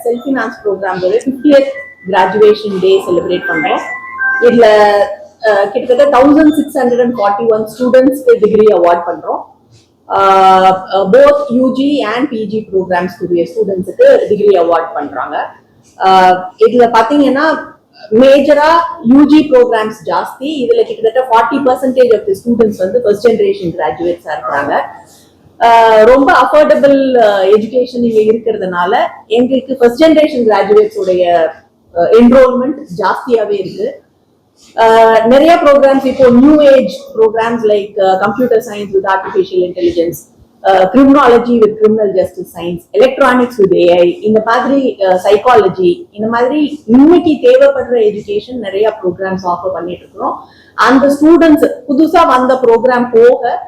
Self finance programme 50th graduation day celebrate பண்றோம். இதுல கிட்டத்தட்ட 1641 ஸ்டூடெண்ட்ஸ்க்கு டிகிரி அவார்ட் பண்றோம். போத் யூஜி அண்ட் பிஜி ப்ரோக்ராம்ஸ்க்குரிய ஸ்டூடெண்ட்ஸுக்கு டிகிரி அவார்ட் பண்றாங்க. இதுல பாத்தீங்கன்னா மேஜரா யூஜி ப்ரோக்ராம்ஸ் ஜாஸ்தி. இதுல கிட்டத்தட்ட 40% ஆஃப் தி ஸ்டூடெண்ட்ஸ் வந்து ஃபர்ஸ்ட் ஜெனரேஷன் கிராஜுவேட்ஸா இருக்காங்க. ரொம்ப அஃபோர்டபுள் எஜுகேஷன் இங்க இருக்கிறதுனால எங்களுக்கு ஃபர்ஸ்ட் ஜெனரேஷன் கிராஜுவேட்ஸ் உடைய என்ரோல்மெண்ட் ஜாஸ்தியாவே இருக்கு. நிறைய ப்ரோக்ராம்ஸ் இப்போ new age programmes like computer science with artificial intelligence, criminology with criminal justice science, electronics with AI, இந்த மாதிரி சைக்காலஜி, இந்த மாதிரி இன்னைக்கு தேவைப்படுற எஜுகேஷன் நிறைய ப்ரோக்ராம்ஸ் ஆஃபர் பண்ணிட்டு இருக்கிறோம். அந்த ஸ்டூடெண்ட்ஸ் புதுசா வந்த ப்ரோக்ராம் போக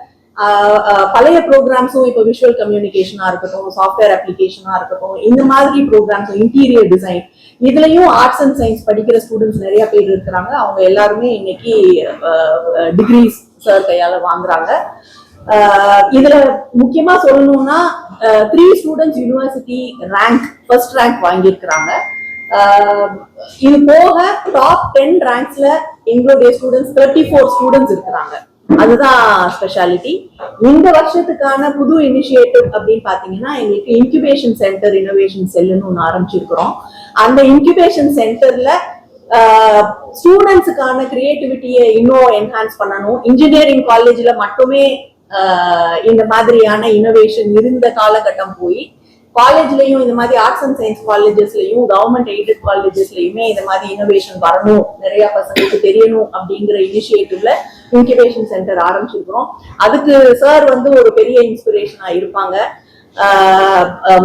பழைய ப்ரோக்ராம்ஸும் இப்போ விஷுவல் கம்யூனிகேஷனா இருக்கட்டும், சாஃப்ட்வேர் அப்ளிகேஷனா இருக்கட்டும், இந்த மாதிரி ப்ரோக்ராம்ஸ், இன்டீரியர் டிசைன், இதுலயும் ஆர்ட்ஸ் அண்ட் சயின்ஸ் படிக்கிற ஸ்டூடெண்ட்ஸ் நிறைய பேர் இருக்கிறாங்க. அவங்க எல்லாருமே இன்னைக்கு டிகிரிஸ் சார் கையால வாங்குறாங்க. இதுல முக்கியமா சொல்லணும்னா 3 ஸ்டூடெண்ட்ஸ் யூனிவர்சிட்டி ஃபர்ஸ்ட் ரேங்க் வாங்கியிருக்கிறாங்க. இது போக டாப் 10 ரேங்க்ஸ்ல எங்களுடைய ஸ்டூடெண்ட்ஸ் 34 ஸ்டூடெண்ட்ஸ் இருக்கிறாங்க. அதுதான் ஸ்பெஷாலிட்டி. இந்த வருஷத்துக்கான புது இனிஷியேட்டிவ் அப்படின்னு பாத்தீங்கன்னா எங்களுக்கு இன்குபேஷன் சென்டர் இன்னோவேஷன் செல்லுன்னு ஒன்று ஆரம்பிச்சிருக்கிறோம். அந்த இன்குபேஷன் சென்டர்ல ஸ்டூடெண்ட்ஸுக்கான கிரியேட்டிவிட்டியை இன்னும் என்ஹான்ஸ் பண்ணணும். இன்ஜினியரிங் காலேஜ்ல மட்டுமே இந்த மாதிரியான இனோவேஷன் இருந்த காலகட்டம் போய் காலேஜ்லயும் இந்த மாதிரி ஆர்ட்ஸ் அண்ட் சயின்ஸ் காலேஜஸ்லயும் கவர்மெண்ட் எய்டட் காலேஜஸ்லயுமே இந்த மாதிரி இனோவேஷன் வரணும், நிறைய பசங்களுக்கு தெரியணும் அப்படிங்கிற இனிஷியேட்டிவ்ல இன்குபேஷன் சென்டர் ஆரம்பிச்சிருக்கிறோம். அதுக்கு சார் வந்து ஒரு பெரிய இன்ஸ்பிரேஷனா இருப்பாங்க.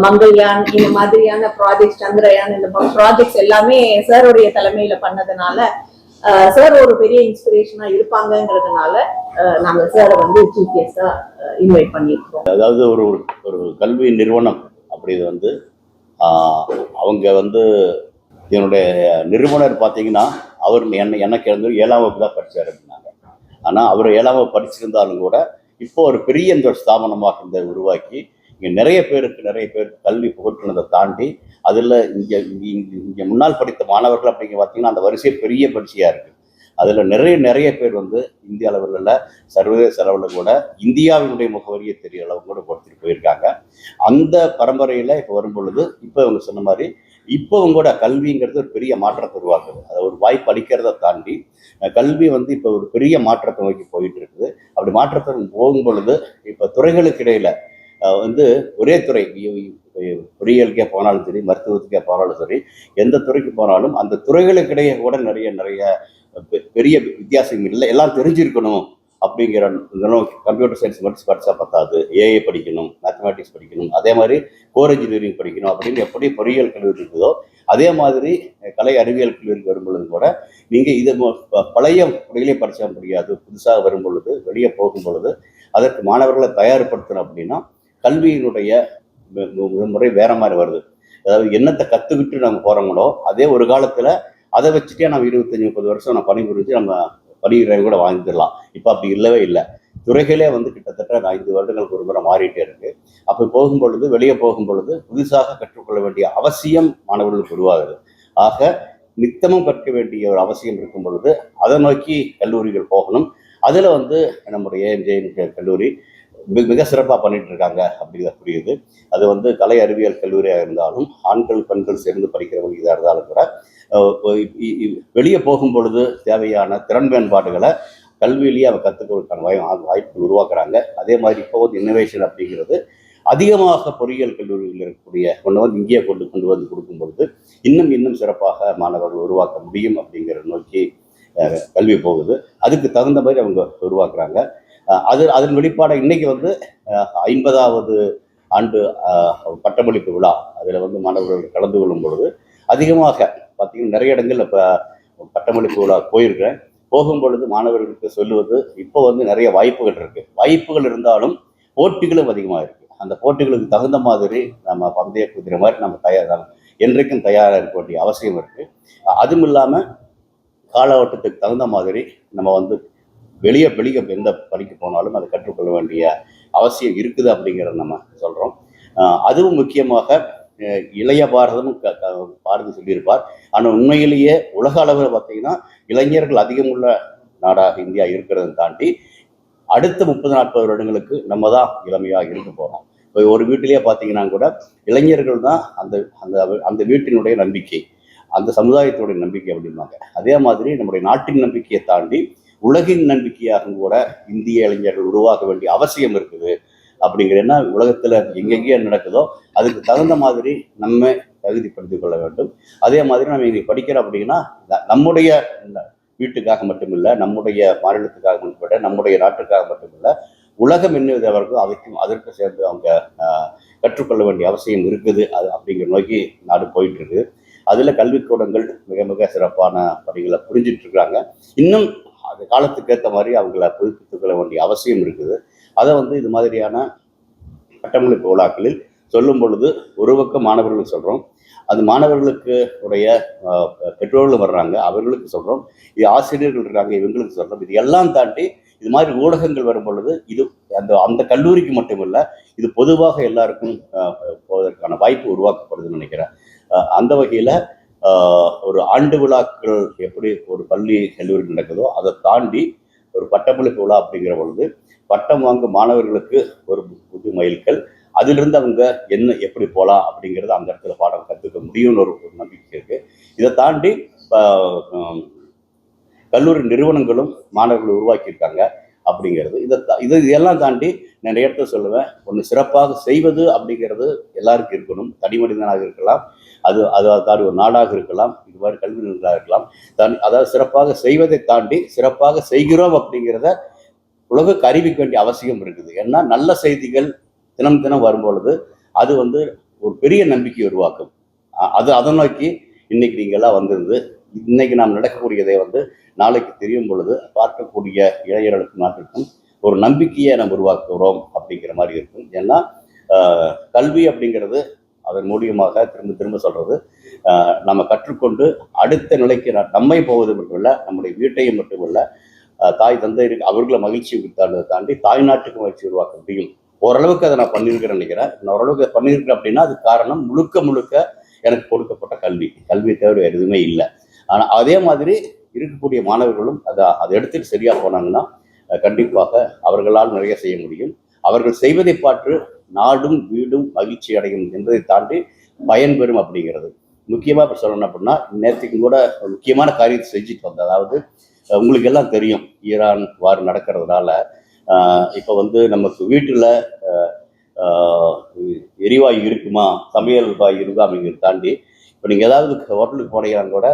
மங்கள்யான் இந்த மாதிரியான ப்ராஜெக்ட், சந்திரயான், இந்த ப்ராஜெக்ட்ஸ் எல்லாமே சாருடைய தலைமையில பண்ணதுனால சார் ஒரு பெரிய இன்ஸ்பிரேஷனா இருப்பாங்கிறதுனால நாங்க சாரை வந்து சீஃப் கெஸ்டா இன்வைட் பண்ணியிருக்கோம். அதாவது ஒரு ஒரு கல்வி நிறுவனம் அப்படி வந்து அவங்க வந்து என்னுடைய நிறுவனர் பார்த்தீங்கன்னா அவர் எனக்கு வந்து 7ஆம் வகுப்பு தான் படித்தார் அப்படின்னாங்க. ஆனால் அவர் 7ஆம் வகுப்பு படிச்சிருந்தாலும் கூட இப்போ ஒரு பெரிய இந்த ஸ்தாபனமாக இந்த உருவாக்கி இங்கே நிறைய பேருக்கு கல்வி புகட்டினதை தாண்டி அதில் இங்கே முன்னால் படித்த மாணவர்கள் அப்படிங்க பார்த்தீங்கன்னா அந்த வரிசை பெரிய பரிசையாக இருக்குது. அதில் நிறைய பேர் வந்து இந்திய அளவில் இல்லை, சர்வதேச அளவில் கூட இந்தியாவினுடைய முகவரியை தெரிய அளவு கூட கொடுத்துட்டு போயிருக்காங்க. அந்த பரம்பரையில் இப்போ வரும் பொழுது இப்போ இவங்க சொன்ன மாதிரி இப்போ கூட கல்விங்கிறது ஒரு பெரிய மாற்றத்தை உருவாக்குது. அதை ஒரு வாய்ப்பு அளிக்கிறத தாண்டி கல்வி வந்து இப்போ ஒரு பெரிய மாற்றத்தை நோக்கி போயிட்டு இருக்குது. அப்படி மாற்றத்தை போகும் பொழுது இப்போ துறைகளுக்கு இடையில வந்து ஒரே துறை, பொறியியலுக்கே போனாலும் சரி, மருத்துவத்துக்கே போனாலும் சரி, எந்த துறைக்கு போனாலும் அந்த துறைகளுக்கிடையே கூட நிறைய பெரிய வித்தியாசம் இல்லை. எல்லாம் தெரிஞ்சிருக்கணும் அப்படிங்கிற கம்ப்யூட்டர் சயின்ஸ் மட்டும் படித்தா பத்தாது, ஏஐ படிக்கணும், மேத்தமேட்டிக்ஸ் படிக்கணும், அதே மாதிரி கோர் இன்ஜினியரிங் படிக்கணும் அப்படின்னு எப்படி பொறியியல் கல்லூரி இருக்குதோ அதே மாதிரி கலை அறிவியல் கல்லூரிக்கு வரும்பொழுது கூட நீங்கள் இது பழைய முறையிலே படித்தா முடியாது. புதுசாக வரும் பொழுது, வெளியே போகும் பொழுது அதற்கு மாணவர்களை தயார்படுத்தணும். அப்படின்னா கல்வியினுடைய முறை வேற மாதிரி வருது. அதாவது என்னத்தை கற்றுக்கிட்டு நம்ம போகிறோங்களோ அதே ஒரு காலத்தில் அதை வச்சுட்டே நம்ம 25-30 வருஷம் நம்ம பணிபுரிஞ்சு நம்ம பணியிடை கூட வாங்கிடலாம். இப்போ அப்படி இல்லவே இல்லை. துறைகளே வந்து கிட்டத்தட்ட 5 வருடங்களுக்கு ஒரு முறை மாறிட்டே இருக்கு. அப்போ போகும் பொழுது, வெளியே போகும் பொழுது புதுசாக கற்றுக்கொள்ள வேண்டிய அவசியம் மாணவர்களுக்கு உருவாகுது. ஆக நித்தமும் கற்க வேண்டிய ஒரு அவசியம் இருக்கும் பொழுது அதை நோக்கி கல்லூரிகள் போகணும். அதில் வந்து நம்முடைய ஏஎம்ஜே கல்லூரி மிக சிறப்பாக பண்ணிட்டு இருக்காங்க அப்படிங்கிறத புரியுது. அது வந்து கலை அறிவியல் கல்லூரியாக இருந்தாலும் ஆண்கள் பெண்கள் சேர்ந்து படிக்கிறவங்க இதாக இருந்தாலும் கூட வெளியே போகும் பொழுது தேவையான திறன் மேம்பாடுகளை கல்வியிலேயே அவன் கற்றுக்கிறதுக்கான வாய்ப்புகள் உருவாக்குறாங்க. அதே மாதிரி இப்போ வந்து இன்னோவேஷன் அப்படிங்கிறது அதிகமாக பொறியியல் கல்லூரியில் இருக்கக்கூடிய கொண்டு வந்து இங்கேயே கொண்டு வந்து கொடுக்கும் பொழுது இன்னும் சிறப்பாக மாணவர்கள் உருவாக்க முடியும் அப்படிங்கிற நோக்கி கல்வி போகுது. அதுக்கு தகுந்த மாதிரி அவங்க உருவாக்குறாங்க. அதன் வெளிப்பாடு இன்னைக்கு வந்து 50வது ஆண்டு பட்டமளிப்பு விழா, அதில் வந்து மாணவர்கள் கலந்து கொள்ளும் பொழுது அதிகமாக பார்த்தீங்கன்னா நிறைய இடங்கள் இப்போ பட்டமளிப்பு விழா போயிருக்கிறேன். போகும் பொழுது மாணவர்களுக்கு சொல்லுவது இப்போ வந்து நிறைய வாய்ப்புகள் இருக்குது. வாய்ப்புகள் இருந்தாலும் போட்டிகளும் அதிகமாக இருக்குது. அந்த போட்டிகளுக்கு தகுந்த மாதிரி நம்ம பந்தய குதிரை மாதிரி நம்ம என்றைக்கும் தயாராக இருக்க வேண்டிய அவசியம் இருக்குது. அதுவும் இல்லாமல் கால ஓட்டத்துக்கு தகுந்த மாதிரி நம்ம வந்து வெளியே எந்த படிக்க போனாலும் அதை கற்றுக்கொள்ள வேண்டிய அவசியம் இருக்குது அப்படிங்கிறத நம்ம சொல்கிறோம். அதுவும் முக்கியமாக இளைய பாரதம் பாரதி சொல்லியிருப்பார். ஆனால் உண்மையிலேயே உலக அளவில் பார்த்தீங்கன்னா இளைஞர்கள் அதிகமுள்ள நாடாக இந்தியா இருக்கிறதை தாண்டி அடுத்த 30-40 வருடங்களுக்கு நம்ம தான் இளமையாக இருக்க போகிறோம். இப்போ ஒரு வீட்டிலேயே பார்த்தீங்கன்னா கூட இளைஞர்கள் தான் அந்த அந்த அந்த வீட்டினுடைய நம்பிக்கை, அந்த சமுதாயத்துடைய நம்பிக்கை அப்படிம்பாங்க. அதே மாதிரி நம்முடைய நாட்டின் நம்பிக்கையை தாண்டி உலகின் நம்பிக்கையாக கூட இந்திய இளைஞர்கள் உருவாக வேண்டிய அவசியம் இருக்குது. அப்படிங்கிறன்னா உலகத்தில் எங்கெங்கே நடக்குதோ அதுக்கு தகுந்த மாதிரி நம்ம தகுதிப்படுத்திக் கொள்ள வேண்டும். அதே மாதிரி நம்ம இங்கே படிக்கிறோம் அப்படின்னா நம்முடைய வீட்டுக்காக மட்டுமில்லை, நம்முடைய மாநிலத்துக்காக மட்டுமில்லை, நம்முடைய நாட்டுக்காக மட்டுமில்லை, உலகம் என்ன அவர்கள் அதற்கு சேர்ந்து அவங்க கற்றுக்கொள்ள வேண்டிய அவசியம் இருக்குது. அது அப்படிங்கிற நோக்கி நாடு போயிட்டு இருக்குது. அதில் கல்விக்கூடங்கள் மிக மிக சிறப்பான பணிகளை புரிஞ்சிட்டு இருக்கிறாங்க. இன்னும் அது காலத்துக்கு ஏற்ற மாதிரி அவங்கள புதுப்பித்துக் கொள்ள வேண்டிய அவசியம் இருக்குது. அதை இது மாதிரியான பட்டமளிப்பு விழாக்களில் சொல்லும் பொழுது ஒரு பக்கம் மாணவர்களுக்கு சொல்கிறோம், அது மாணவர்களுக்கு உடைய பெற்றோர்கள் வர்றாங்க அவர்களுக்கு சொல்கிறோம், இது ஆசிரியர்கள் இருக்காங்க இவங்களுக்கு சொல்கிறோம். இது எல்லாம் தாண்டி இது மாதிரி ஊடகங்கள் வரும் பொழுது இது அந்த அந்த கல்லூரிக்கு மட்டுமில்லை, இது பொதுவாக எல்லாருக்கும் போவதற்கான வாய்ப்பு உருவாக்கப்படுதுன்னு நினைக்கிறேன். அந்த வகையில் ஒரு ஆண்டு விழாக்கள் எப்படி ஒரு பள்ளி கல்லூரி நடக்குதோ அதை தாண்டி ஒரு பட்டமளிப்பு விழா அப்படிங்கிற பொழுது பட்டம் வாங்கும் மாணவர்களுக்கு ஒரு புது மைல்கல், அதிலிருந்து அவங்க என்ன எப்படி போகலாம் அப்படிங்கிறத அந்த இடத்துல பாடம் கற்றுக்க முடியும்னு ஒரு நம்பிக்கை இருக்குது. இதை தாண்டி கல்லூரி நிறுவனங்களும் மாணவர்களை உருவாக்கியிருக்காங்க அப்படிங்கிறது. இதெல்லாம் தாண்டி நிறைய இடத்துல சொல்லுவேன், ஒன்று சிறப்பாக செய்வது அப்படிங்கிறது எல்லாருக்கும் இருக்கணும். தனி மனிதனாக இருக்கலாம், அதாவது ஒரு நாடாக இருக்கலாம், இது மாதிரி கல்வி நிறுவனங்களாக இருக்கலாம். அதாவது சிறப்பாக செய்வதை தாண்டி சிறப்பாக செய்கிறோம் அப்படிங்கிறத உலகுக்கு அறிவிக்க வேண்டிய அவசியம் இருக்குது. ஏன்னா நல்ல செய்திகள் தினம் தினம் வரும்பொழுது அது ஒரு பெரிய நம்பிக்கை உருவாக்கும். அதை நோக்கி இன்னைக்கு நீங்கள்லாம் வந்திருந்து இன்னைக்கு நாம் நடக்கக்கூடியதை நாளைக்கு தெரியும் பொழுது பார்க்கக்கூடிய இளைஞர்களுக்கும் நாட்டிற்கும் ஒரு நம்பிக்கையை நம்ம உருவாக்குகிறோம் அப்படிங்கிற மாதிரி இருக்கும். ஏன்னா கல்வி அப்படிங்கிறது அதன் மூலியமாக திரும்ப திரும்ப சொல்றது, நம்ம கற்றுக்கொண்டு அடுத்த நிலைக்கு நம்மை போவது மட்டுமல்ல, நம்முடைய வீட்டையும் மட்டுமல்ல, தாய் தந்தை அவர்களை மகிழ்ச்சி தாண்டி தாய் நாட்டுக்கு மகிழ்ச்சி உருவாக்க முடியும். ஓரளவுக்கு அதை நான் பண்ணியிருக்கிறேன்னு நினைக்கிறேன். நான் ஓரளவுக்கு பண்ணியிருக்கிறேன் அப்படின்னா அது காரணம் முழுக்க முழுக்க எனக்கு கொடுக்கப்பட்ட கல்வியை தவிர எதுவுமே இல்லை. ஆனால் அதே மாதிரி இருக்கக்கூடிய மாணவர்களும் அதை எடுத்துட்டு சரியா போனாங்கன்னா கண்டிப்பாக அவர்களால் நிறைய செய்ய முடியும். அவர்கள் செய்வதை பார்த்து நாடும் வீடும் மகிழ்ச்சி அடையும் என்பதை தாண்டி பயன்பெறும் அப்படிங்கிறது. முக்கியமாக இப்போ சொல்லணும் அப்படின்னா நேற்றுக்கு கூட முக்கியமான காரியத்தை செஞ்சுட்டு வந்தேன். அதாவது உங்களுக்கு எல்லாம் தெரியும், ஈரான் வார் நடக்கிறதுனால இப்போ நமக்கு வீட்டில் எரிவாயு இருக்குமா, சமையல் வாயு இருக்கா அப்படிங்கிறத தாண்டி இப்போ நீங்கள் ஏதாவது ஹோட்டலுக்கு போனீங்கன்னா கூட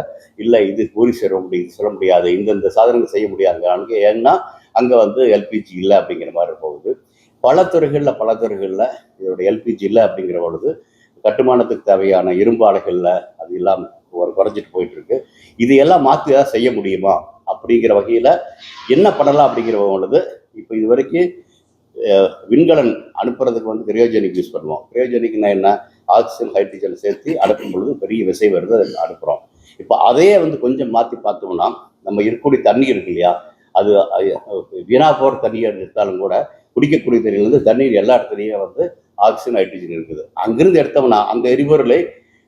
இல்லை இது பூரி சேரும் அப்படின்னு சொல்ல முடியாது, இந்த சாதனங்கள் செய்ய முடியாது. ஏன்னா அங்கே எல்பிஜி இல்லை அப்படிங்கிற மாதிரி போகுது. பல துறைகளில் இதோட எல்பிஜி இல்லை அப்படிங்கிற பொழுது கட்டுமானத்துக்கு தேவையான இரும்பு ஆலைகளில் அது இல்லாமல் குறைஞ்சிட்டு போயிட்டு இருக்கு. இது எல்லாம் மாற்றி ஏதாவது செய்ய முடியுமா அப்படிங்கிற வகையில் என்ன பண்ணலாம் அப்படிங்கிற பொழுது இப்போ இது வரைக்கும் விண்கலன் அனுப்புறதுக்கு கிரையோஜெனிக் யூஸ் பண்ணுவோம். கிரையோஜெனிக்னா என்ன, ஆக்சிஜன் ஹைட்ரஜன் சேர்த்து அனுப்பும் பொழுது பெரிய விசை வருது, அதை அனுப்புகிறோம். இப்போ அதையே கொஞ்சம் மாற்றி பார்த்தோம்னா நம்ம இருக்கக்கூடிய தண்ணி இருக்கு இல்லையா, அது வீணா போகிற தண்ணியை எடுத்தாலும் கூட குடிக்கக்கூடிய தண்ணியிலேருந்து தண்ணீர் எல்லா இடத்துலையும் ஆக்சிஜன் ஹைட்ரஜன் இருக்குது. அங்கிருந்து எடுத்தோம்னா அந்த எரிபொருளை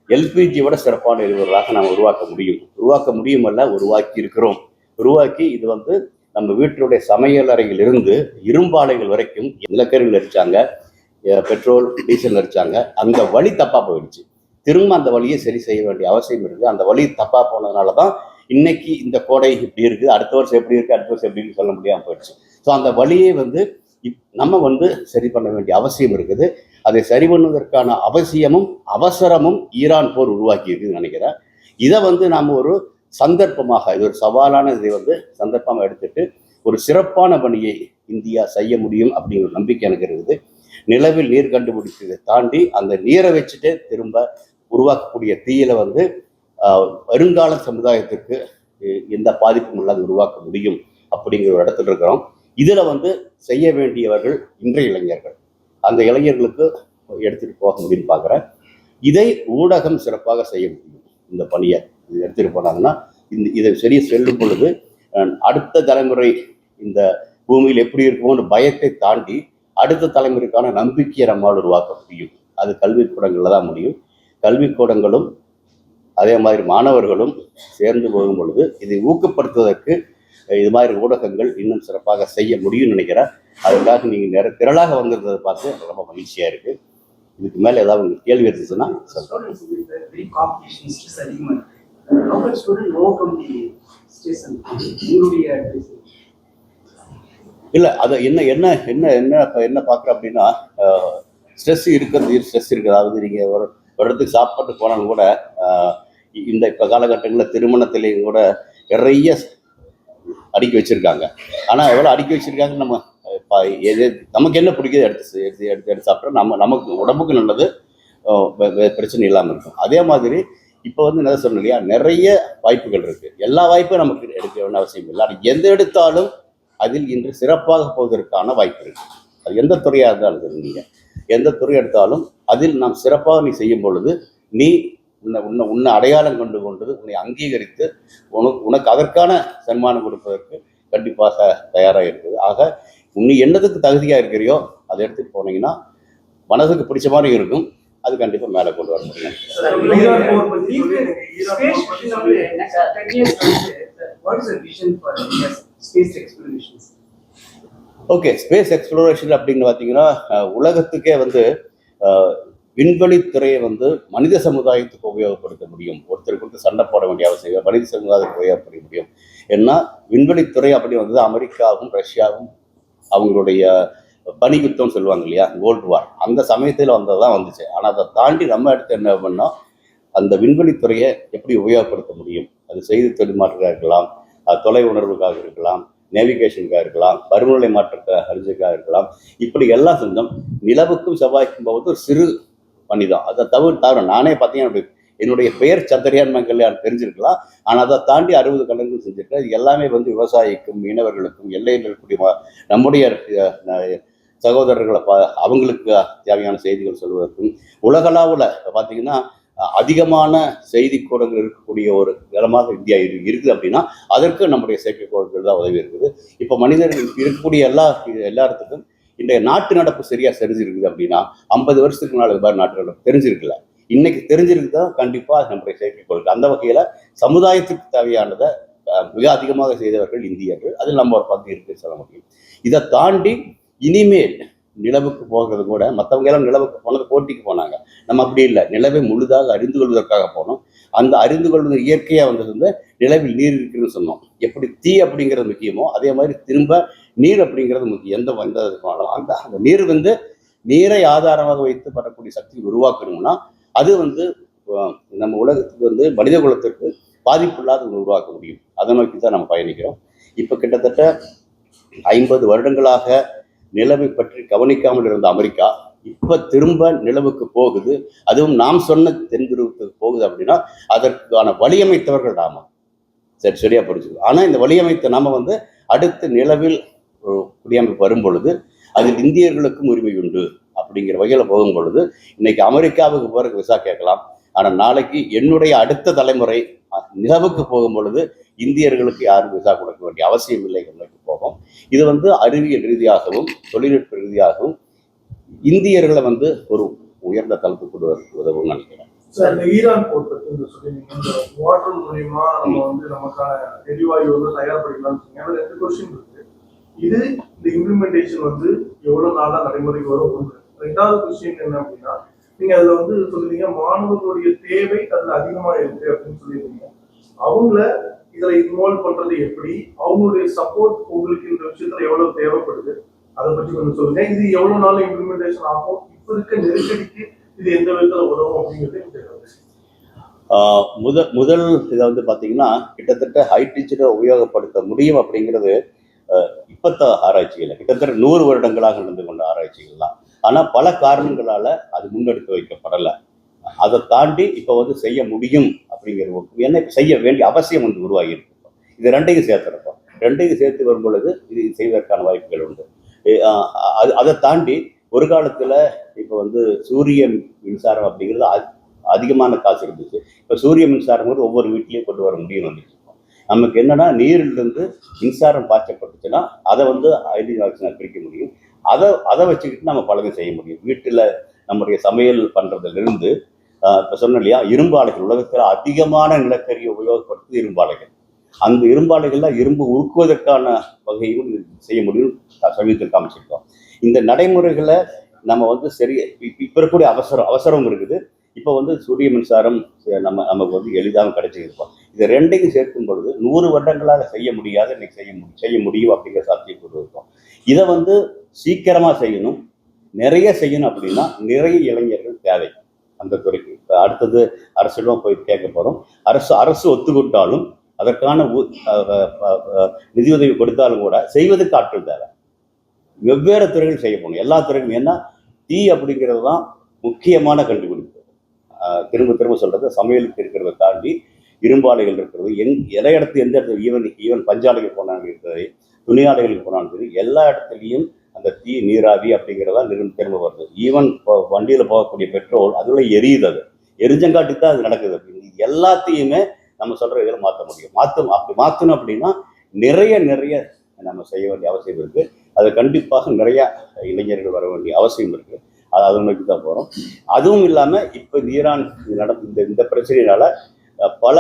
எல்பிஜியோட சிறப்பான எரிபொருளாக நாம் உருவாக்க முடியுமல்ல, உருவாக்கி இருக்கிறோம். உருவாக்கி இது நம்ம வீட்டினுடைய சமையல் அறையில் இருந்து இரும்பாலைகள் வரைக்கும் நிலக்கரிகள் அடிச்சாங்க, பெட்ரோல் டீசல் அடிச்சாங்க. அந்த வழி தப்பா போயிடுச்சு. திரும்ப அந்த வழியை சரி செய்ய வேண்டிய அவசியம் இருக்குது. அந்த வழி தப்பா போனதுனால தான் இன்னைக்கு இந்த கோடை இப்படி இருக்குது, அடுத்த வருஷம் எப்படி இருக்குது, அடுத்த வருஷம் எப்படின்னு சொல்ல முடியாமல் போயிடுச்சு. ஸோ அந்த வழியை நம்ம சரி பண்ண வேண்டிய அவசியம் இருக்குது. அதை சரி பண்ணுவதற்கான அவசியமும் அவசரமும் ஈரான் போர் உருவாக்கி இருக்குதுன்னு நினைக்கிறேன். இதை நாம் ஒரு சந்தர்ப்பமாக, இது ஒரு சவாலான இதை சந்தர்ப்பமாக எடுத்துட்டு ஒரு சிறப்பான பணியை இந்தியா செய்ய முடியும் அப்படிங்கிற நம்பிக்கை எனக்கு இருக்குது. நிலவில் நீர் கண்டுபிடிச்சதை தாண்டி அந்த நீரை வச்சுட்டு திரும்ப உருவாக்கக்கூடிய தீயில வருங்கால சமுதாயத்திற்கு எந்த பாதிப்பும் இல்லாத உருவாக்க முடியும் அப்படிங்கிற ஒரு இடத்துல இருக்கிறோம். இதுல செய்ய வேண்டியவர்கள் இன்றைய இளைஞர்கள். அந்த இளைஞர்களுக்கு எடுத்துட்டு போக முடியும்னு பார்க்குறேன். இதை ஊடகம் சிறப்பாக செய்ய முடியும். இந்த பணியை எடுத்துட்டு போனாங்கன்னா இதை சரியா செல்லும் பொழுது அடுத்த தலைமுறை இந்த பூமியில் எப்படி இருக்குமோன்னு பயத்தை தாண்டி அடுத்த தலைமுறைக்கான நம்பிக்கையை நம்மால் உருவாக்க முடியும். அது கல்விக்கூடங்களில் தான் முடியும். கல்விக்கூடங்களும் அதே மாதிரி மாணவர்களும் சேர்ந்து போகும் பொழுது இதை ஊக்கப்படுத்துவதற்கு இது மாதிரி ஊடகங்கள் இன்னும் சிறப்பாக செய்ய முடியும்னு நினைக்கிறேன். அதுக்காக நீங்கள் திரளாக வந்திருந்ததை பார்த்து ரொம்ப மகிழ்ச்சியாக இருக்குது. இதுக்கு மேலே ஏதாவது உங்களுக்கு கேள்வி இருந்துச்சுன்னா இல்லை, அதை என்ன என்ன என்ன என்ன என்ன பார்க்குறேன் அப்படின்னா, ஸ்ட்ரெஸ் இருக்குது. அதாவது நீங்கள் ஒரு இடத்துக்கு சாப்பாட்டு போனாலும் கூட இந்த இப்போ காலகட்டங்களில் திருமணத்திலேயும் கூட நிறைய அடுக்கி வச்சுருக்காங்க. ஆனால் எவ்வளோ அடுக்கி வச்சுருக்காங்கன்னு நம்ம நமக்கு என்ன பிடிக்குது எடுத்து சாப்பிட்றோம். நமக்கு உடம்புக்கு நல்லது, பிரச்சனை இல்லாமல் இருக்கும். அதே மாதிரி இப்போ வந்து என்ன சொன்னோம் இல்லையா, நிறைய வாய்ப்புகள் இருக்குது. எல்லா வாய்ப்பும் நமக்கு எடுக்க வேண்டிய அவசியம் இல்லை. அது எந்த எடுத்தாலும் அதில் இன்று சிறப்பாக போவதற்கான வாய்ப்பு இருக்குது. அது எந்த துறையாக இருந்தாலும் சரி, நீங்கள் எந்த துறை எடுத்தாலும் அதில் நாம் சிறப்பாக செய்யும் பொழுது உன்னை அடையாளம் கொண்டது உன்னை அங்கீகரித்து உனக்கு அதற்கான சன்மானம் கொடுப்பதற்கு கண்டிப்பாக தயாராக இருக்குது. ஆக நீ என்னதுக்கு தகுதியாக இருக்கிறியோ அதை எடுத்துட்டு போனீங்கன்னா மனதுக்கு பிடிச்ச மாதிரி இருக்கும். அது கண்டிப்பாக மேலே கொண்டு வர முடியும். ஓகே, ஸ்பேஸ் எக்ஸ்ப்ளோரேஷன் அப்படின்னு பார்த்தீங்கன்னா உலகத்துக்கே வந்து விண்வெளித்துறையை வந்து மனித சமுதாயத்துக்கு உபயோகப்படுத்த முடியும். ஒருத்தருக்கு சண்டை போட வேண்டிய அவசியம் மனித சமுதாயத்துக்கு உபயோகப்படுத்த முடியும். ஏன்னா விண்வெளித்துறை அப்படி வந்தது அமெரிக்காவும் ரஷ்யாவும் அவங்களுடைய பனியுத்தம் சொல்லுவாங்க இல்லையா, கோல்டு வார், அந்த சமயத்தில் வந்ததான் வந்துச்சு. ஆனால் அதை தாண்டி நம்ம எடுத்து என்ன பண்ணோம், அந்த விண்வெளித்துறையை எப்படி உபயோகப்படுத்த முடியும். அது செய்தி தொழில்மாற்றக்காக இருக்கலாம், தொலை உணர்வுக்காக இருக்கலாம், நேவிகேஷனுக்காக இருக்கலாம், பருவநிலை மாற்றத்தை அறிஞ்சதுக்காக இருக்கலாம். இப்படி எல்லாம் செஞ்சோம். நிலவுக்கும் செவ்வாய்க்கும் போவது ஒரு சிறு பணி தான். அதை தவிர நானே பார்த்தீங்கன்னா என்னுடைய பெயர் சந்திரயான் மங்கள்யான் தெரிஞ்சிருக்கலாம். ஆனால் அதை தாண்டி 60 கலங்கள் செஞ்சிருக்கேன். இது எல்லாமே வந்து விவசாயிக்கும் மீனவர்களுக்கும் எல்லையில் இருக்கக்கூடிய நம்முடைய சகோதரர்களை அவங்களுக்கு தேவையான செய்திகள் சொல்வதற்கும் உலகளாவில் பார்த்தீங்கன்னா அதிகமான செய்தி கூடங்கள் இருக்கக்கூடிய ஒரு இடமாக இந்தியா இருக்குது. அப்படின்னா அதற்கு நம்முடைய செயற்கைக்கோள்கள் தான் உதவி இருக்குது. இப்போ மனிதர்கள் இருக்கக்கூடிய எல்லாத்துக்கும் இன்றைய நாட்டு நடப்பு சரியாக தெரிஞ்சிருக்குது அப்படின்னா 50 வருஷத்துக்கு முன்னால் இது மாதிரி நாட்டு நடப்பு தெரிஞ்சிருக்குல்ல, இன்னைக்கு தெரிஞ்சிருக்குதான் கண்டிப்பாக நம்முடைய செயற்கைக்கோள்கள். அந்த வகையில் சமுதாயத்துக்கு தேவையானதை மிக அதிகமாக செய்தவர்கள் இந்தியர்கள். அதில் நம்ம ஒரு பங்கு இருக்குன்னு சொல்ல முடியும். இதை தாண்டி இனிமேல் நிலவுக்கு போகிறது கூட மற்றவங்க எல்லாம் நிலவுக்கு போனது போட்டிக்கு போனாங்க. நம்ம அப்படி இல்லை, நிலவை முழுதாக அறிந்து கொள்வதற்காக போனோம். அந்த அறிந்து கொள்வது இயற்கையாக வந்தது வந்து நிலவில் நீர் இருக்குன்னு சொன்னோம். எப்படி தீ அப்படிங்கிறது முக்கியமோ அதே மாதிரி திரும்ப நீர் அப்படிங்கிறது முக்கியம். எந்த அந்த நீர் வந்து நீரை ஆதாரமாக வைத்து பெறக்கூடிய சக்தி உருவாக்கணும்னா அது வந்து நம்ம உலகத்துக்கு வந்து மனித குலத்திற்கு பாதிப்பில்லாத உருவாக்க முடியும். அதை நோக்கி தான் நம்ம பயணிக்கிறோம். இப்போ கிட்டத்தட்ட 50 வருடங்களாக நிலவை பற்றி கவனிக்காமல் இருந்த அமெரிக்கா இப்போ திரும்ப நிலவுக்கு போகுது. அதுவும் நாம் சொன்ன தென்துருவத்துக்கு போகுது அப்படின்னா அதற்கான வழியமைத்தவர்கள் நாம. சரியா புரிஞ்சுக்கணும். ஆனால் இந்த வழியமைத்த நாம வந்து அடுத்து நிலவில் குடியமைப்பு வரும் பொழுது அதில் இந்தியர்களுக்கும் உரிமை உண்டு அப்படிங்கிற வகையில் போகும் பொழுது இன்னைக்கு அமெரிக்காவுக்கு போகிறதுக்கு விசா கேட்கலாம். ஆனால் நாளைக்கு என்னுடைய அடுத்த தலைமுறை நிலவுக்கு போகும் பொழுது இந்தியர்களுக்கு யாரும் விசா கொடுக்க வேண்டிய அவசியம் இல்லை என்பதற்கு போகும். இது வந்து அறிவியல் ரீதியாகவும் தொழில்நுட்ப ரீதியாகவும் இந்தியர்களை வந்து ஒரு உயர்ந்த தளத்துக்கு கொண்டு வர உதவும் நினைக்கிறேன். சார், இந்த ஈரான் போர் பற்றி சொல்லியிருந்தீங்க. இந்த வாட்டர் மூலியமா நம்ம வந்து நமக்கான எரிவாயு வந்து தயார்படுத்தலாம்னு சொன்னீங்க. அதில் 2 கொஸ்டின் இருக்கு. இது இந்த இம்ப்ளிமெண்டேஷன் வந்து எவ்வளவு நாளா நடைமுறைக்கு வரும் ஒன்று. 2வது கொஸ்டின் என்ன அப்படின்னா, நீங்க அதுல வந்து சொல்லுவீங்க மாணவர்களுடைய தேவை அதுல அதிகமா இருக்கு அப்படின்னு சொல்லியிருந்தீங்க. அவங்கள இதுல இன்வால்வ் பண்றது எப்படி, அவங்களுடைய சப்போர்ட் உங்களுக்கு இந்த விஷயத்துல எவ்வளவு தேவைப்படுது அதை பற்றி கொஞ்சம் சொல்லுங்க. இது எவ்வளவு நாள் இம்ப்ளிமெண்டேஷன் ஆகும், இப்ப இருக்க நெருக்கடிக்கு இது எந்த விதத்துல உதவும் அப்படிங்கிறது முதல் இதை வந்து பார்த்தீங்கன்னா கிட்டத்தட்ட ஹை டீச்சரை உபயோகப்படுத்த முடியும் அப்படிங்கிறது இப்பத்த ஆராய்ச்சிகள் கிட்டத்தட்ட 100 வருடங்களாக நடந்து கொண்ட ஆராய்ச்சிகள் தான். ஆனால் பல காரணங்களால அது முன்னெடுத்து வைக்கப்படலை. அதை தாண்டி இப்போ வந்து செய்ய முடியும் அப்படிங்கிற என்ன செய்ய வேண்டிய அவசியம் வந்து உருவாகி இருக்கு. இது 2ஐயும் சேர்த்துருக்கோம். 2ஐயும் சேர்த்து வரும் பொழுது இது செய்வதற்கான வாய்ப்புகள் உண்டு. அதை தாண்டி ஒரு காலத்தில் இப்போ வந்து சூரிய மின்சாரம் அப்படிங்கிறது அதிகமான காசு இருந்துச்சு. இப்போ சூரிய மின்சாரம் ஒவ்வொரு வீட்லேயும் கொண்டு வர முடியும் வந்துச்சு. நமக்கு என்னன்னா நீரிலிருந்து மின்சாரம் பாய்ச்சப்பட்டுச்சுன்னா அதை வந்து ஹைட்ரஜன் ஆக்சிஜனை பிரிக்க முடியும். அதை வச்சுக்கிட்டு நம்ம பலதும் செய்ய முடியும். வீட்டில் நம்முடைய சமையல் பண்ணுறதுலேருந்து இப்போ சொன்னேன் இல்லையா, இரும்பு ஆலைகள் உலகத்தில் அதிகமான நிலக்கரியை உபயோகப்படுத்துது இரும்பு ஆலைகள். அந்த இரும்பு ஆலைகள்லாம் இரும்பு உருக்குவதற்கான வகையும் செய்ய முடியும் சமீபத்தில் காமிச்சிருக்கோம். இந்த நடைமுறைகளை நம்ம வந்து சரி இப்போ இருக்கக்கூடிய அவசரம் இருக்குது. இப்போ வந்து சூரிய மின்சாரம் நமக்கு வந்து எளிதாக கிடைச்சிருப்போம். இது ரெண்டையும் சேர்க்கும் பொழுது 100 வருடங்களாக செய்ய முடியாத இன்னைக்கு செய்ய முடியும் அப்படிங்கிற சாத்தியக்கூறு இருக்கும். இதை வந்து சீக்கிரமாக செய்யணும், நிறைய செய்யணும் அப்படின்னா நிறைய இளைஞர்கள் தேவை அந்த துறைக்கு. இப்போ அடுத்தது அரசிடம் போய் கேட்க போகிறோம். அரசு ஒத்துக்கொண்டாலும் அதற்கான நிதியுதவி கொடுத்தாலும் கூட செய்வதற்கு ஆட்கள் தேவை. வெவ்வேறு துறைகள் செய்ய போகணும், எல்லா துறைகளும். ஏன்னா தீ அப்படிங்கிறது தான் முக்கியமான கண்டுபிடிப்பு. திரும்ப சொல்றது, சமையலுக்கு இருக்கிறத தாண்டி இரும்பாலைகள் இருக்கிறது, எந்த இடத்துல ஈவன் பஞ்சாலைகள் போனாலும் இருக்கிறது, துணியாலைகளுக்கு போனாலும் சரி, எல்லா இடத்துலையும் அந்த தீ நீராவி அப்படிங்கிறதா திரும்ப வருது. ஈவன் வண்டியில் போகக்கூடிய பெட்ரோல் அதுல எரியுது. அது எரிஞ்சங்காட்டி தான் அது நடக்குது. அப்படின்னு எல்லாத்தையுமே நம்ம சொல்ற இதில் மாற்ற முடியும். அப்படி மாற்றணும் அப்படின்னா நிறைய நம்ம செய்ய வேண்டிய அவசியம் இருக்கு. அது கண்டிப்பாக நிறைய இளைஞர்கள் வர வேண்டிய அவசியம் இருக்கு. அதை நோக்கி தான் போகிறோம். அதுவும் இல்லாமல் இப்போ ஈரான் நடந்த இந்த பிரச்சனையினால பல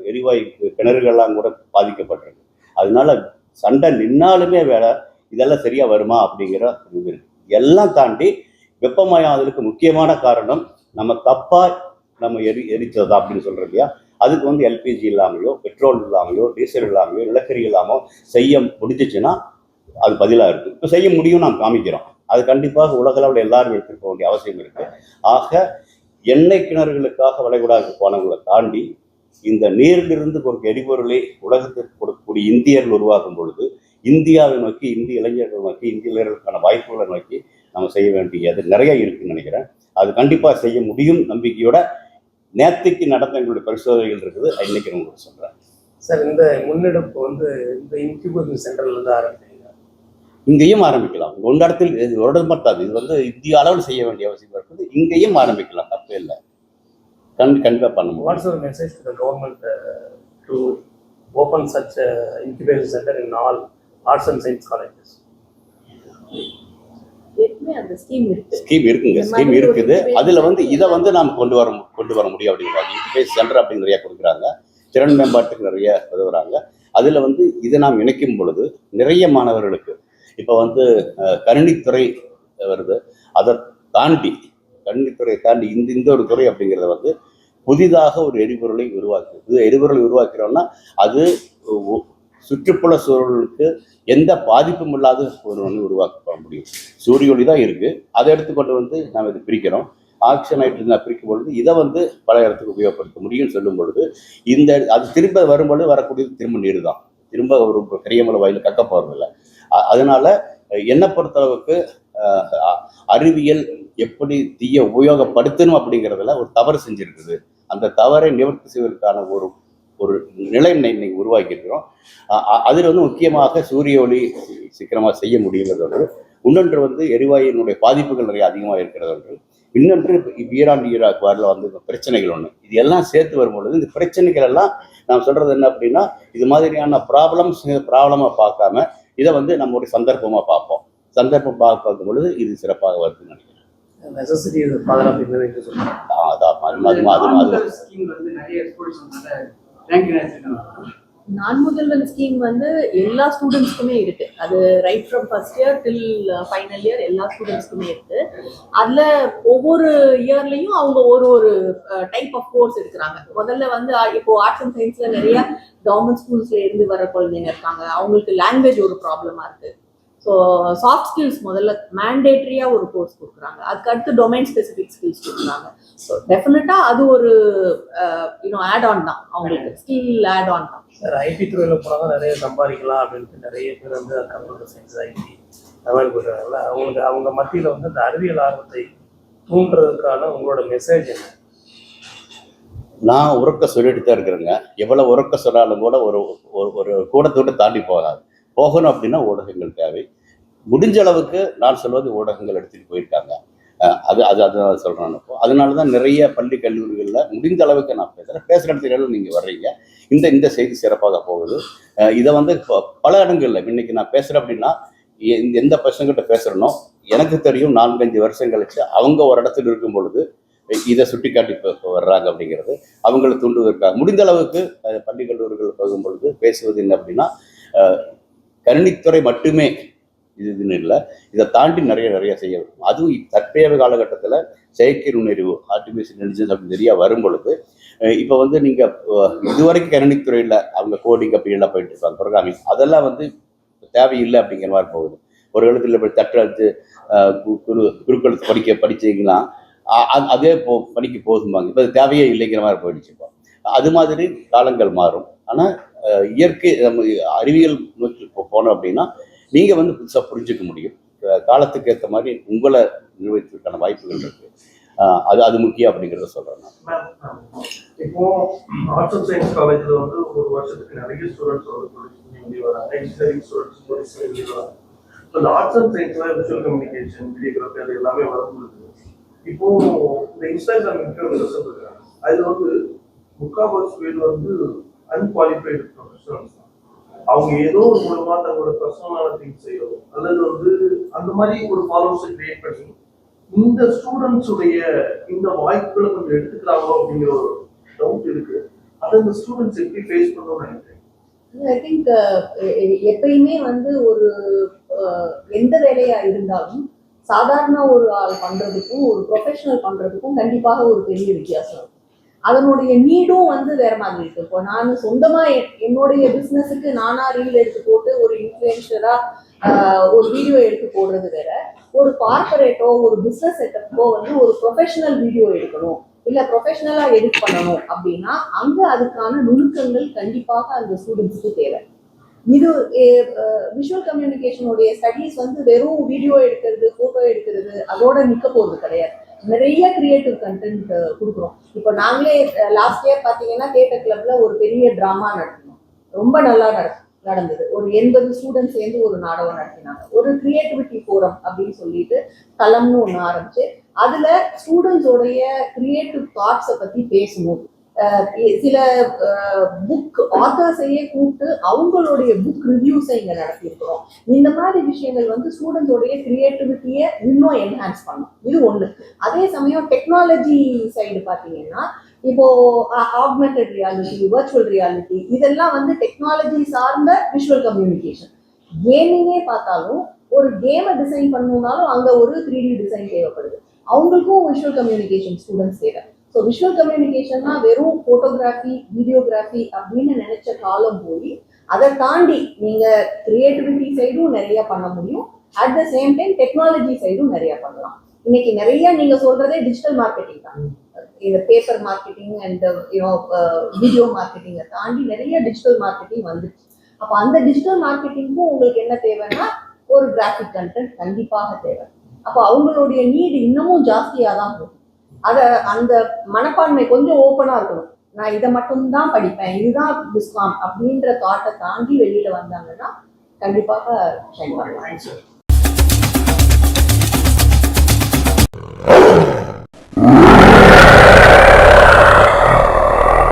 எரிவாயு கிணறுகள்லாம் கூட பாதிக்கப்பட்டிருக்கு. அதனால சண்டை நின்னாலுமே வேற இதெல்லாம் சரியா வருமா அப்படிங்கிற இது இருக்கு. எல்லாம் தாண்டி வெப்பமயமாதலுக்கு முக்கியமான காரணம் நம்ம தப்பா எரிச்சதா அப்படின்னு சொல்றோம் இல்லையா. அதுக்கு வந்து எல்பிஜி இல்லாமையோ, பெட்ரோல் இல்லாமையோ, டீசல் இல்லாமையோ, நிலக்கரி இல்லாமோ செய்ய முடிஞ்சிச்சுன்னா அது பதிலாக இருக்கு. இப்போ செய்ய முடியும், நாம் காமிக்கிறோம். அது கண்டிப்பாக உலகளவில் எல்லாரும் எடுத்துக்க வேண்டிய அவசியம் இருக்கு. ஆக எண்ணெய் கிணறுகளுக்காக வளைகுடாவுக்கு போனவங்களை தாண்டி இந்த நீரிலிருந்து ஒரு எரிபொருளை உலகத்திற்கு கொடுக்கக்கூடிய இந்தியர்கள் உருவாக்கும் பொழுது இந்தியாவை நோக்கி, இந்திய இளைஞர்கள் நோக்கி, இந்திய இளைஞர்களுக்கான வாய்ப்புகளை நோக்கி நம்ம செய்ய வேண்டியது நிறைய இருக்குன்னு நினைக்கிறேன். அது கண்டிப்பாக செய்ய முடியும் நம்பிக்கையோட நேற்றுக்கு நடந்த எங்களுடைய பரிசோதனைகள் இருக்குது. இன்னைக்கு நான் உங்களுக்கு சொல்றேன் சார். இந்த முன்னெடுப்பு வந்து இந்த இன்குபேஷன் சென்டர்ல இருந்து ஆரம்பிக்கிறீங்க? இங்கேயும் ஆரம்பிக்கலாம். ஒன்று இடத்தில் இது ஒரு இடம் மட்டும், இது வந்து இந்திய அளவில் செய்ய வேண்டிய அவசியம் இருக்குது. இங்கேயும் ஆரம்பிக்கலாம், தப்பே இல்லை. கண்டிப்பாக பண்ண முடியும். What's your message to the government to open such incubation centre in all arts and science colleges? அந்த ஸ்கீம் இருக்குங்க, ஸ்கீம் இருக்குது. அதுல வந்து இதை வந்து நாம் கொண்டு வர முடியும் அப்படிங்கிறாங்க. இன்குபேஷன் சென்டர் அப்படின்னு நிறைய கொடுக்குறாங்க, திறன் மேம்பாட்டுக்கு நிறைய உதவுறாங்க. அதுல வந்து இதை நாம் இணைக்கும் பொழுது நிறைய மாணவர்களுக்கு இப்போ வந்து கணினித்துறை வருது. அதை தாண்டி கணினித்துறை தாண்டி இந்த ஒரு துறை அப்படிங்கிறத வந்து புதிதாக ஒரு எரிபொருளை உருவாக்குறோம்னா அது சுற்றுப்புற சூழலுக்கு எந்த பாதிப்பும் இல்லாத ஒரு உருவாக்க முடியும். சூரிய ஒளி தான் இருக்கு, அதை எடுத்துக்கொண்டு வந்து நாம் இதை பிரிக்கிறோம். ஆக்சிஜன் நைட்ரஜன் பிரிக்கும் பொழுது இதை வந்து பல இடத்துக்கு உபயோகப்படுத்த முடியும்னு சொல்லும் பொழுது அது திரும்ப வரும்பொழுது வரக்கூடியது திரும்ப நீர் தான், திரும்ப ஒரு கரியமலை வாயில் கக்க போறதில்லை. அதனால என்னை பொறுத்தளவுக்கு அறிவியல் எப்படி தீய உபயோகப்படுத்தணும் அப்படிங்கிறதுல ஒரு தவறு செஞ்சிருக்குது. அந்த தவறை நிவர்த்தி செய்வதற்கான ஒரு நிலை இன்னைக்கு உருவாக்கி இருக்கிறோம். அதில் வந்து முக்கியமாக சூரிய ஒளி சீக்கிரமாக செய்ய முடியுங்கிறது ஒன்று. இன்னொன்று வந்து எரிவாயுனுடைய பாதிப்புகள் நிறைய அதிகமாக இருக்கிறது ஒன்று. இன்னொன்று ஈராக் வாரில் வந்து பிரச்சனைகள் ஒன்று. இது எல்லாம் சேர்த்து வரும்பொழுது இந்த பிரச்சனைகள் எல்லாம் நான் சொல்றது என்ன அப்படின்னா, இது மாதிரியான ப்ராப்ளமாக பார்க்காம இதை வந்து நம்மளுடைய சந்தர்ப்பமாக பார்ப்போம். சந்தர்ப்பம் பார்க்கும் பொழுது இது சிறப்பாக வருதுன்னு நினைக்கிறேன். நான் முதல்வன் ஸ்கீம் வந்து எல்லா ஸ்டூடெண்ட்ஸ்க்குமே இருக்கு. அது right from first year till final year எல்லா ஸ்டூடெண்ட்ஸ்க்குமே இருக்கு. அதுல ஒவ்வொரு இயர்லயும் அவங்க ஒரு டைப் ஆஃப் கோர்ஸ் எடுக்கிறாங்க. முதல்ல வந்து இப்போ ஆர்ட்ஸ் அண்ட் சயின்ஸ்ல நிறைய கவர்மெண்ட் ஸ்கூல்ஸ்ல இருந்து வர குழந்தைங்க இருக்காங்க. அவங்களுக்கு லாங்குவேஜ் ஒரு ப்ராப்ளமா இருக்கு. ஸோ சாஃப்ட் ஸ்கில்ஸ் முதல்ல மேண்டேட்ரியா ஒரு கோர்ஸ் கொடுக்குறாங்க. அதுக்கு அடுத்து டொமைன் ஸ்பெசிஃபிக் ஸ்கில்ஸ் கொடுக்குறாங்க. ஸோ டெஃபினட்டா அது ஒரு ஆட் ஆன் தான், அவங்களுக்கு ஸ்கில் ஆட் ஆன் தான். சார், ஐடி துறையில போனாலும் நிறைய சம்பாதிக்கலாம் அப்படின்ட்டு நிறைய பேர் வந்து கம்ப்யூட்டர் சயின்ஸ், ஐடி அந்த மாதிரி போடுறாங்கல்ல, அவங்க மத்தியில் வந்து அந்த அறிவியல் ஆர்வத்தை தூண்டுறதுக்கான உங்களோட மெசேஜ் என்ன? நான் உறக்க சொல்லிட்டு தான் இருக்கிறேங்க. எவ்வளவு உறக்க சொன்னாலும் கூட ஒரு கூடத்தோடு தாண்டி போகணும் அப்படின்னா ஊடகங்கள் தேவை. முடிஞ்ச அளவுக்கு நான் சொல்வது ஊடகங்கள் எடுத்துட்டு போயிருக்காங்க. அதுதான் சொல்றேன். இப்போ அதனாலதான் நிறைய பள்ளி கல்லூரிகளில் முடிந்த அளவுக்கு நான் பேசுற இடத்துல நீங்க வர்றீங்க. இந்த செய்தி சிறப்பாக போகுது. இதை வந்து பல இடங்கள்ல இன்னைக்கு நான் பேசுறேன் அப்படின்னா எந்த பசங்கிட்ட பேசுறனோ எனக்கு தெரியும் 4-5 வருஷம் கழிச்சு அவங்க ஒரு இடத்துல இருக்கும் பொழுது இதை சுட்டிக்காட்டி இப்போ வர்றாங்க அப்படிங்கிறது அவங்கள தூண்டுவதற்காக முடிந்த அளவுக்கு பள்ளி கல்லூரிகள் பகும் பொழுது பேசுவது என்ன அப்படின்னா கணினித்துறை மட்டுமே இதுன்னு இல்லை, இதை தாண்டி நிறைய செய்ய வேண்டும். அதுவும் தற்போதைய காலகட்டத்தில் செயற்கை நுண்ணறிவு ஆர்டிஃபிஷியல் இன்டெலிஜென்ஸ் அப்படின்னு நிறையா வரும் பொழுது இப்போ வந்து நீங்கள் இதுவரைக்கும் கணினித்துறையில் அவங்க கோடிங் அப்படி எல்லாம் போயிட்டு இருப்பாங்க, ப்ரோக்ராமிங், அதெல்லாம் வந்து தேவையில்லை அப்படிங்கிற மாதிரி போகுது. ஒரு எழுத்துல போய் தட்டெழுத்து குறுக்கெழுத்து படிச்சிங்கன்னா அதே படிக்க போதுமாங்க. இப்போ அது தேவையே இல்லைங்கிற மாதிரி போயிடுச்சு. இப்போ அது மாதிரி காலங்கள் மாறும். ஆனால் இயற்கை நம்ம அறிவியல் நோக்கி போனோம் அப்படின்னா நீங்கள் வந்து புதுசாக புரிஞ்சுக்க முடியும். காலத்துக்கு ஏற்ற மாதிரி உங்களை நிர்வகிப்பதற்கான வாய்ப்புகள் இருக்கு. அது முக்கியம் அப்படிங்கிறத சொல்கிறேன் நான். இப்போ ஆர்ட்ஸ் அண்ட் சயின்ஸ் காலேஜில் வந்து ஒரு வருஷத்துக்கு நிறைய ஸ்டூடெண்ட்ஸ் வந்து வராங்க, இன்ஜினியரிங் ஸ்டூடெண்ட்ஸ் வராங்க. இந்த ஆர்ட்ஸ் அண்ட் சயின்ஸ்ல விஷுவல் கம்யூனிகேஷன், வீடியோகிராஃபி அது எல்லாமே வரும்போது இப்போ இந்த இன்ஸ்டாகிராம் இன்ஃப்ளூயன்சர்ஸ் இருக்காங்க, அதுல வந்து முக்கால்வாசி பேர் வந்து அன்குவாலிஃபைடு ப்ரொஃபஷனல்ஸ். அவங்க ஏதோ ஒரு மூலமா தங்களோட பர்சனலான திங்ஸ் செய்யறோம் அல்லது வந்து அந்த மாதிரி ஒரு ஃபாலோவர்ஸை கிரியேட் பண்ணி இந்த ஸ்டூடெண்ட்ஸ் உடைய இந்த வாய்ப்புகளை கொஞ்சம் எடுத்துக்கிறாங்களோ அப்படிங்கிற ஒரு டவுட் இருக்கு. அதை இந்த ஸ்டூடெண்ட்ஸ் எப்படி ஃபேஸ் பண்ணணும்னு நினைக்கிறேன். ஐ திங்க் எப்பயுமே வந்து ஒரு எந்த வேலையா இருந்தாலும் சாதாரண ஒரு ஆள் பண்றதுக்கும் ஒரு ப்ரொஃபஷனல் பண்றதுக்கும் கண்டிப்பாக ஒரு பெரிய வித்தியாசம் இருக்கும். அதனுடைய நீடும் வந்து வேற மாதிரி இருக்கு. இப்போ நான் சொந்தமா என்னுடைய பிசினஸுக்கு நானா ரீல் எடுத்து போட்டு ஒரு இன்ஃபுளுன்சரா ஒரு வீடியோ எடுத்து போடுறது வேற, ஒரு கார்பரேட்டோ ஒரு பிசினஸ் செட்டப்போ வந்து ஒரு ப்ரொஃபஷனல் வீடியோ எடுக்கணும் இல்ல ப்ரொஃபஷனலா எடிட் பண்ணணும் அப்படின்னா அங்க அதுக்கான நுணுக்கங்கள் கண்டிப்பாக அந்த ஸ்டூடெண்ட்ஸுக்கு தேவை. இது விஷுவல் கம்யூனிகேஷனுடைய ஸ்டடீஸ் வந்து வெறும் வீடியோ எடுக்கிறது, போட்டோ எடுக்கிறது அதோட நிக்க போறது கிடையாது. நிறைய கிரியேட்டிவ் கண்டென்ட் கொடுக்குறோம். இப்போ நாங்களே லாஸ்ட் இயர் பார்த்தீங்கன்னா தியேட்டர் கிளப்ல ஒரு பெரிய டிராமா நடத்தினோம். ரொம்ப நல்லா நடந்தது. ஒரு 80 ஸ்டூடெண்ட்ஸ் சேர்ந்து ஒரு நாடகம் நடத்தினாங்க. ஒரு கிரியேட்டிவிட்டி ஃபோரம் அப்படின்னு சொல்லிட்டு தளம்னு ஒன்று ஆரம்பிச்சு அதுல ஸ்டூடெண்ட்ஸோடைய கிரியேட்டிவ் தாட்ஸை பத்தி பேசணும். சில புக் ஆத்தர்ஸையே கூப்பிட்டு அவங்களுடைய புக் ரிவ்யூஸை இங்க நடத்தியிருக்கிறோம். இந்த மாதிரி விஷயங்கள் வந்து ஸ்டூடெண்ட்ஸோடைய கிரியேட்டிவிட்டியை இன்னும் என்ஹான்ஸ் பண்ணும். இது ஒண்ணு. அதே சமயம் டெக்னாலஜி சைடு பார்த்தீங்கன்னா இப்போ ஆக்மெண்டட் ரியாலிட்டி, வர்ச்சுவல் ரியாலிட்டி இதெல்லாம் வந்து டெக்னாலஜி சார்ந்த விஷுவல் கம்யூனிகேஷன். கேமிங்கே பார்த்தாலும் ஒரு கேமை டிசைன் பண்ணணும்னாலும் அங்க ஒரு 3D டிசைன் தேவைப்படுது. அவங்களுக்கும் விஷுவல் கம்யூனிகேஷன் ஸ்டூடெண்ட்ஸ் தேவை. ஸோ விஷுவல் கம்யூனிகேஷன்னா வெறும் ஃபோட்டோகிராஃபி, வீடியோகிராஃபி அப்படின்னு நினைச்ச காலம் போய் அதை தாண்டி நீங்க கிரியேட்டிவிட்டி சைடும் நிறைய பண்ண முடியும். At the same time technology சைடும் நிறைய பண்ணலாம். இன்னைக்கு நிறைய நீங்க சொல்றதே டிஜிட்டல் மார்க்கெட்டிங் தான். இந்த பேப்பர் மார்க்கெட்டிங் அண்ட் வீடியோ மார்க்கெட்டிங்கை தாண்டி நிறைய டிஜிட்டல் மார்க்கெட்டிங் வந்துச்சு. அப்போ அந்த டிஜிட்டல் மார்க்கெட்டிங்க்கும் உங்களுக்கு என்ன தேவைன்னா ஒரு கிராஃபிக் கண்டென்ட் கண்டிப்பாக தேவை. அப்போ அவங்களுடைய நீடு இன்னமும் ஜாஸ்தியாக தான் போகும். அதை அந்த மனப்பான்மை கொஞ்சம் ஓப்பனாக இருக்கணும். நான் இதை மட்டும்தான் படிப்பேன், இதுதான் பிஸ்காம் அப்படின்ற தாட்டை தாண்டி வெளியில வந்தாங்கன்னா கண்டிப்பாக ஷைன் பண்ணலாம்.